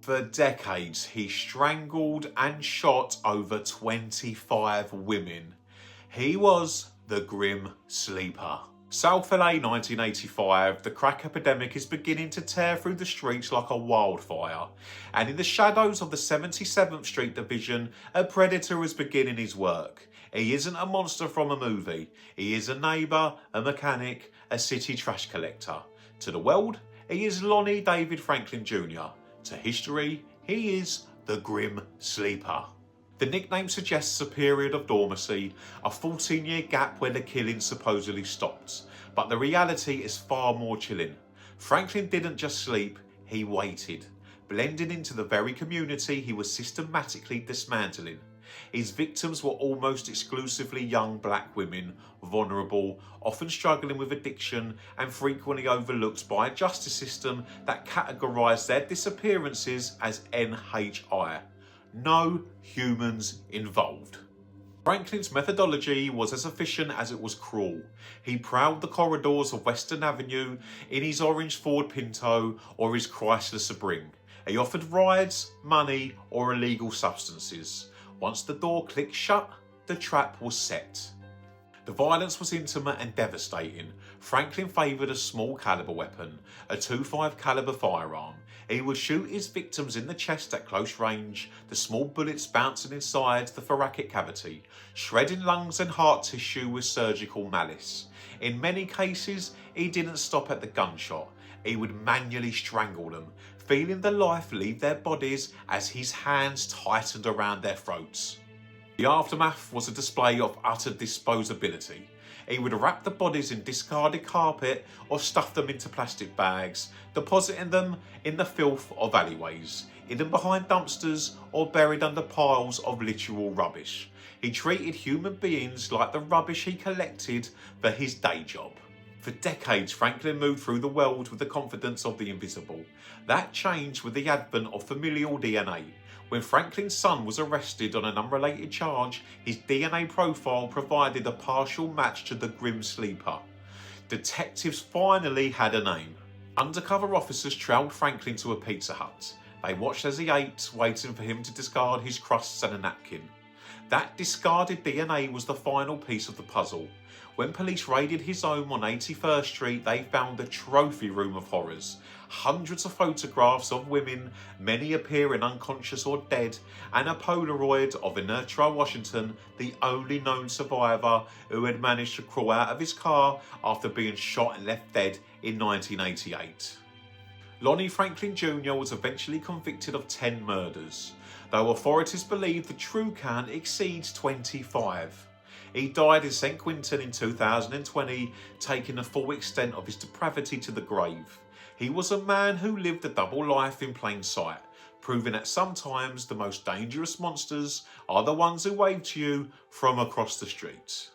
For decades, he strangled and shot over 25 women. He was the Grim Sleeper. South LA 1985, the crack epidemic is beginning to tear through the streets like a wildfire. And in the shadows of the 77th Street division, a predator is beginning his work. He isn't a monster from a movie. He is a neighbour, a mechanic, a city trash collector. To the world, he is Lonnie David Franklin Jr. To history, he is the Grim Sleeper. The nickname suggests a period of dormancy, a 14-year gap where the killing supposedly stopped. But the reality is far more chilling. Franklin didn't just sleep, he waited, blending into the very community he was systematically dismantling. His victims were almost exclusively young black women, vulnerable, often struggling with addiction, and frequently overlooked by a justice system that categorised their disappearances as NHI. No humans involved. Franklin's methodology was as efficient as it was cruel. He prowled the corridors of Western Avenue in his orange Ford Pinto or his Chrysler Sebring. He offered rides, money, or illegal substances. Once the door clicked shut, the trap was set. The violence was intimate and devastating. Franklin favoured a small caliber weapon, a .25 caliber firearm. He would shoot his victims in the chest at close range, the small bullets bouncing inside the thoracic cavity, shredding lungs and heart tissue with surgical malice. In many cases, he didn't stop at the gunshot. He would manually strangle them, feeling the life leave their bodies as his hands tightened around their throats. The aftermath was a display of utter disposability. He would wrap the bodies in discarded carpet or stuff them into plastic bags, depositing them in the filth of alleyways, hidden behind dumpsters or buried under piles of literal rubbish. He treated human beings like the rubbish he collected for his day job. For decades, Franklin moved through the world with the confidence of the invisible. That changed with the advent of familial DNA. When Franklin's son was arrested on an unrelated charge, his DNA profile provided a partial match to the Grim Sleeper. Detectives finally had a name. Undercover officers trailed Franklin to a Pizza Hut. They watched as he ate, waiting for him to discard his crusts and a napkin. That discarded DNA was the final piece of the puzzle. When police raided his home on 81st Street, they found a trophy room of horrors. Hundreds of photographs of women, many appearing unconscious or dead, and a Polaroid of Inertra Washington, the only known survivor who had managed to crawl out of his car after being shot and left dead in 1988. Lonnie Franklin Jr. was eventually convicted of 10 murders, though authorities believe the true count exceeds 25. He died in St. Quentin in 2020, taking the full extent of his depravity to the grave. He was a man who lived a double life in plain sight, proving that sometimes the most dangerous monsters are the ones who wave to you from across the street.